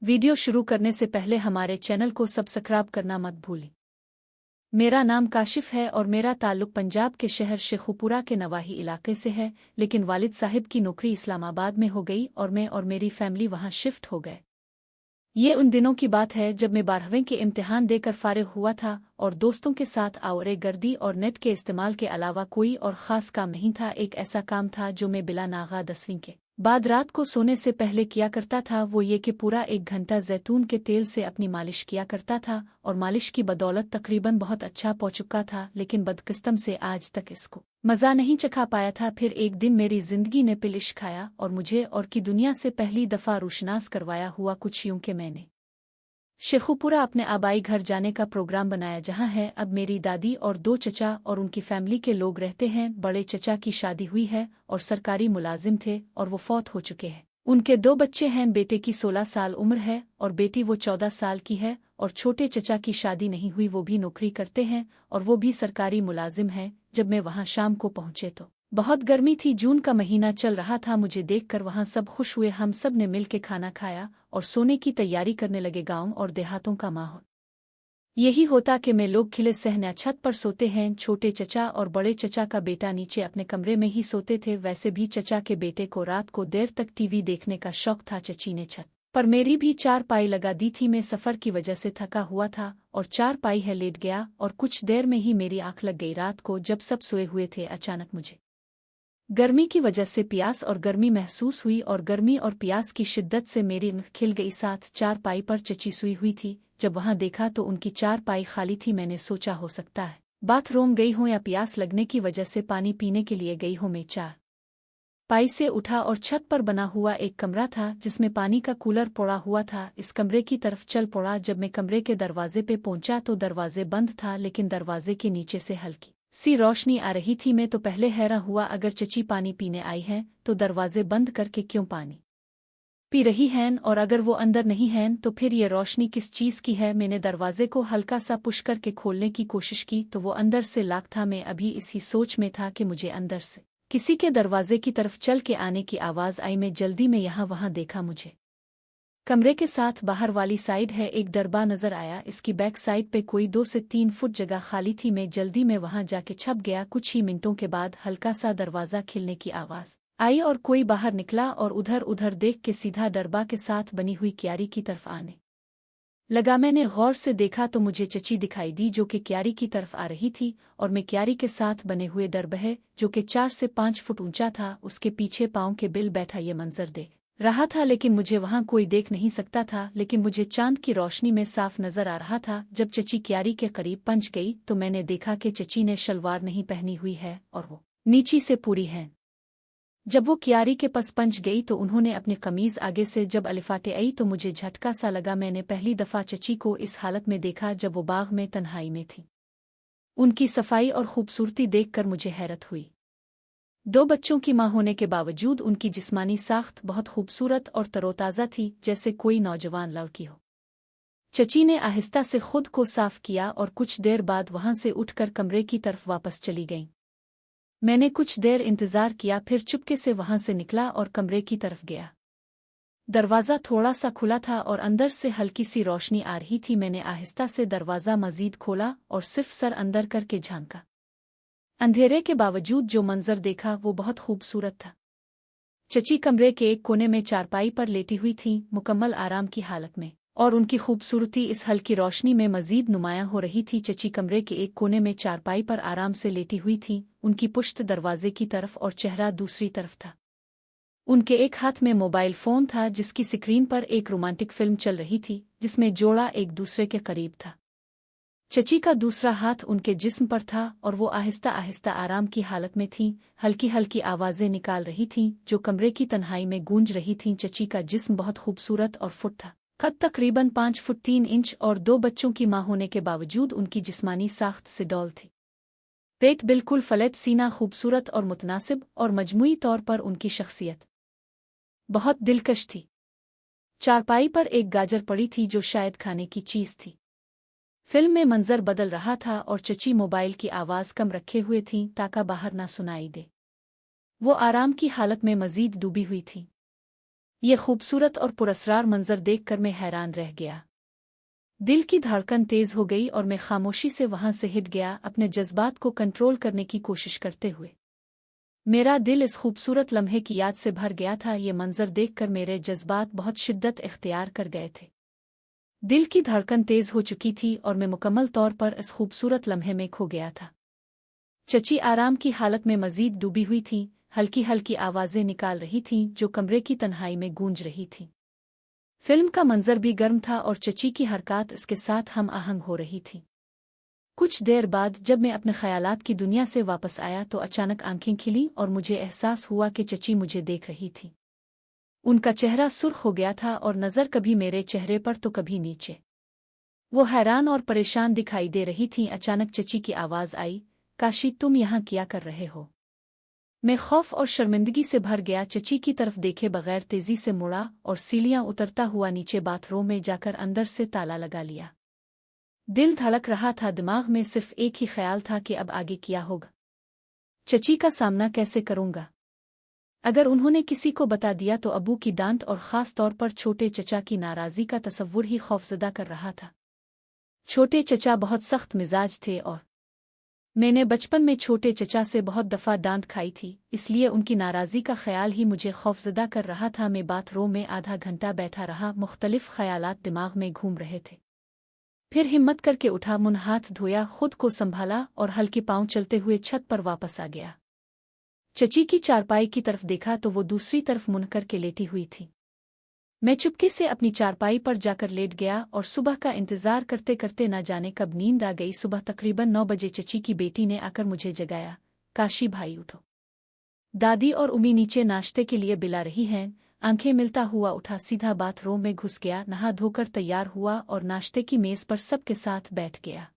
Video शुरू करने से पहले हमारे चैनल को सब्सक्राइब करना मत भूलें। मेरा नाम काशिफ है और मेरा ताल्लुक पंजाब के शहर शेखुपुरा के नवाही इलाके से है, लेकिन वालिद साहिब की नौकरी इस्लामाबाद में हो गई और मैं और मेरी फैमिली वहां शिफ्ट हो गए। ये उन दिनों की बात है जब मैं 12वीं के इम्तिहान देकर फारिग हुआ था और दोस्तों के साथ आवर गर्दी और नेट के इस्तेमाल के अलावा कोई और ख़ास काम नहीं था। एक ऐसा काम था जो मैं बिला नागा 10वीं के बाद रात को सोने से पहले किया करता था, वो ये कि पूरा 1 घंटा जैतून के तेल से अपनी मालिश किया करता था और मालिश की बदौलत तकरीबन बहुत अच्छा पहुंच चुका था, लेकिन बदकिस्मत से आज तक इसको मज़ा नहीं चखा पाया था। फिर एक दिन मेरी जिंदगी ने पिलिश खाया और मुझे और की दुनिया से पहली दफ़ा रोशनास करवाया। हुआ कुछ यूं कि मैंने शेखुपुरा अपने आबाई घर जाने का प्रोग्राम बनाया, जहां है अब मेरी दादी और 2 चचा और उनकी फैमिली के लोग रहते हैं। बड़े चचा की शादी हुई है और सरकारी मुलाजिम थे और वो फौत हो चुके हैं। उनके 2 बच्चे हैं, बेटे की 16 साल उम्र है और बेटी वो 14 साल की है, और छोटे चचा की शादी नहीं हुई, वो भी नौकरी करते हैं और वो भी सरकारी मुलाजिम है। जब मैं वहां शाम को पहुंचे तो बहुत गर्मी थी, जून का महीना चल रहा था। मुझे देखकर वहां सब खुश हुए, हम सब ने मिल के खाना खाया और सोने की तैयारी करने लगे। गांव और देहातों का माहौल यही होता कि मैं लोग खिले सहना छत पर सोते हैं। छोटे चचा और बड़े चचा का बेटा नीचे अपने कमरे में ही सोते थे। वैसे भी चचा के बेटे को रात को देर तक टीवी देखने का शौक था। चची ने छत पर मेरी भी चारपाई लगा दी थी। मैं सफ़र की वजह से थका हुआ था और चारपाई है लेट गया और कुछ देर में ही मेरी आंख लग गई। रात को जब सब सोए हुए थे, अचानक मुझे गर्मी की वजह से प्यास और गर्मी महसूस हुई और गर्मी और प्यास की शिद्दत से मेरी आंख खिल गई। साथ चारपाई पर चची सोई हुई थी। जब वहां देखा तो उनकी चारपाई खाली थी। मैंने सोचा हो सकता है बाथरूम गई हो या प्यास लगने की वजह से पानी पीने के लिए गई हो। मैं चारपाई से उठा और छत पर बना हुआ एक कमरा था जिसमें पानी का कूलर पड़ा हुआ था। इस कमरे की तरफ चल पड़ा। जब मैं कमरे के दरवाजे पे पहुंचा तो दरवाजे बंद था, लेकिन दरवाजे के नीचे से हल्की सी रोशनी आ रही थी। मैं तो पहले हैरान हुआ, अगर चची पानी पीने आई हैं तो दरवाजे बंद करके क्यों पानी पी रही हैं, और अगर वो अंदर नहीं हैं तो फिर ये रोशनी किस चीज़ की है। मैंने दरवाजे को हल्का सा पुश करके खोलने की कोशिश की तो वो अंदर से लॉक था। मैं अभी इसी सोच में था कि मुझे अंदर से किसी के दरवाजे की तरफ चल के आने की आवाज़ आई। मैं जल्दी में यहाँ वहाँ देखा, मुझे कमरे के साथ बाहर वाली साइड है एक दरबा नजर आया। इसकी बैक साइड पे कोई 2 से 3 फुट जगह खाली थी। मैं जल्दी में वहां जाके छप गया। कुछ ही मिनटों के बाद हल्का सा दरवाजा खिलने की आवाज आई और कोई बाहर निकला और उधर उधर देख के सीधा दरबा के साथ बनी हुई क्यारी की तरफ आने लगा। मैंने गौर से देखा तो मुझे चची दिखाई दी जो कि क्यारी की तरफ आ रही थी और मैं क्यारी के साथ बने हुए दरबहे जो कि 4 से 5 फुट ऊंचा था, उसके पीछे पांव के बिल बैठा ये मंजर देख रहा था। लेकिन मुझे वहां कोई देख नहीं सकता था, लेकिन मुझे चांद की रोशनी में साफ नजर आ रहा था। जब चची क्यारी के करीब पहुंच गई तो मैंने देखा कि चची ने शलवार नहीं पहनी हुई है और वो नीची से पूरी है। जब वो क्यारी के पास पहुंच गई तो उन्होंने अपनी कमीज आगे से जब अलिफाटे आई तो मुझे झटका सा लगा। मैंने पहली दफा चची को इस हालत में देखा जब वो बाग में तन्हाई में थी। उनकी सफाई और खूबसूरती देखकर मुझे हैरत हुई। 2 बच्चों की मां होने के बावजूद उनकी जिस्मानी साख्त बहुत खूबसूरत और तरोताज़ा थी, जैसे कोई नौजवान लड़की हो। चची ने आहिस्ता से खुद को साफ किया और कुछ देर बाद वहां से उठकर कमरे की तरफ वापस चली गईं। मैंने कुछ देर इंतजार किया, फिर चुपके से वहां से निकला और कमरे की तरफ गया। दरवाज़ा थोड़ा सा खुला था और अंदर से हल्की सी रोशनी आ रही थी। मैंने आहिस्ता से दरवाज़ा मजीद खोला और सिर्फ सर अंदर करके झांका। अंधेरे के बावजूद जो मंजर देखा वो बहुत खूबसूरत था। चची कमरे के एक कोने में चारपाई पर लेटी हुई थीं, मुकम्मल आराम की हालत में, और उनकी खूबसूरती इस हल्की रोशनी में मजीद नुमायां हो रही थी। चची कमरे के एक कोने में चारपाई पर आराम से लेटी हुई थीं, उनकी पुश्त दरवाजे की तरफ और चेहरा दूसरी तरफ था। उनके एक हाथ में मोबाइल फ़ोन था जिसकी स्क्रीन पर एक रोमांटिक फिल्म चल रही थी जिसमें जोड़ा एक दूसरे के करीब था। चची का दूसरा हाथ उनके जिस्म पर था और वो आहिस्ता आहिस्ता आराम की हालत में थीं, हल्की हल्की आवाज़ें निकाल रही थीं जो कमरे की तन्हाई में गूंज रही थीं। चची का जिस्म बहुत खूबसूरत और फुट था, कद तकरीबन 5 फुट 3 इंच, और 2 बच्चों की मां होने के बावजूद उनकी जिस्मानी साख्त से डौल थी। पेट बिल्कुल फ्लैट, सीना खूबसूरत और मुतनासिब, और मजमूई तौर पर उनकी शख्सियत बहुत दिलकश थी। चारपाई पर एक गाजर पड़ी थी जो शायद खाने की चीज़ थी। फिल्म में मंजर बदल रहा था और चची मोबाइल की आवाज़ कम रखे हुए थीं ताकि बाहर ना सुनाई दे। वो आराम की हालत में मजीद डूबी हुई थी। ये खूबसूरत और पुरस्कार मंजर देखकर मैं हैरान रह गया। दिल की धड़कन तेज हो गई और मैं खामोशी से वहां से हिट गया, अपने जज्बात को कंट्रोल करने की कोशिश करते हुए। मेरा दिल इस खूबसूरत लम्हे की याद से भर गया था। ये मंजर देखकर मेरे जज्बात बहुत शिद्दत इख्तियार कर गए थे। दिल की धड़कन तेज हो चुकी थी और मैं मुकम्मल तौर पर इस खूबसूरत लम्हे में खो गया था। चची आराम की हालत में मजीद डूबी हुई थीं, हल्की हल्की आवाजें निकाल रही थीं जो कमरे की तन्हाई में गूंज रही थीं। फिल्म का मंजर भी गर्म था और चची की हरकत इसके साथ हम आहंग हो रही थी। कुछ देर बाद जब मैं अपने ख्यालात की दुनिया से वापस आया तो अचानक आंखें खिली और मुझे एहसास हुआ कि चची मुझे देख रही थी। उनका चेहरा सुर्ख हो गया था और नज़र कभी मेरे चेहरे पर तो कभी नीचे। वो हैरान और परेशान दिखाई दे रही थीं। अचानक चची की आवाज़ आई, काशी तुम यहाँ क्या कर रहे हो? मैं खौफ और शर्मिंदगी से भर गया। चची की तरफ देखे बगैर तेजी से मुड़ा और सीढ़ियां उतरता हुआ नीचे बाथरूम में जाकर अंदर से ताला लगा लिया। दिल धड़क रहा था, दिमाग में सिर्फ एक ही ख्याल था कि अब आगे क्या होगा, चची का सामना कैसे करूंगा। अगर उन्होंने किसी को बता दिया तो अबू की डांट और ख़ास तौर पर छोटे चचा की नाराज़गी का तसव्वुर ही खौफजदा कर रहा था। छोटे चचा बहुत सख्त मिजाज थे और मैंने बचपन में छोटे चचा से बहुत दफ़ा डांट खाई थी, इसलिए उनकी नाराज़गी का ख्याल ही मुझे खौफजदा कर रहा था। मैं बाथरूम में आधा घंटा बैठा रहा, मुख्तलिफ ख्यालात दिमाग में घूम रहे थे। फिर हिम्मत करके उठा, मुंह हाथ धोया, खुद को संभाला और हल्के पांव चलते हुए छत पर वापस आ गया। चची की चारपाई की तरफ देखा तो वो दूसरी तरफ मुंह करके लेटी हुई थी। मैं चुपके से अपनी चारपाई पर जाकर लेट गया और सुबह का इंतजार करते करते न जाने कब नींद आ गई। सुबह तकरीबन 9 बजे चची की बेटी ने आकर मुझे जगाया, काशी भाई उठो, दादी और उम्मी नीचे नाश्ते के लिए बुला रही हैं। आंखें मिलता हुआ उठा, सीधा बाथरूम में घुस गया, नहा धोकर तैयार हुआ और नाश्ते की मेज पर सबके साथ बैठ गया।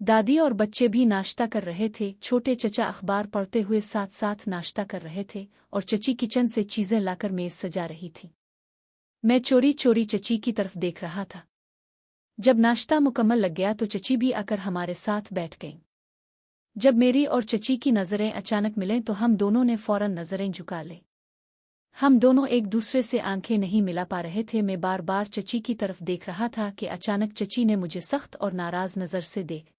दादी और बच्चे भी नाश्ता कर रहे थे। छोटे चचा अखबार पढ़ते हुए साथ साथ नाश्ता कर रहे थे और चची किचन से चीजें लाकर मेज सजा रही थी। मैं चोरी चोरी चची की तरफ देख रहा था। जब नाश्ता मुकम्मल लग गया तो चची भी आकर हमारे साथ बैठ गईं। जब मेरी और चची की नज़रें अचानक मिलें तो हम दोनों ने फौरन नज़रें झुका ली। हम दोनों एक दूसरे से आंखें नहीं मिला पा रहे थे। मैं बार बार चची की तरफ देख रहा था कि अचानक चची ने मुझे सख्त और नाराज़ नज़र से देख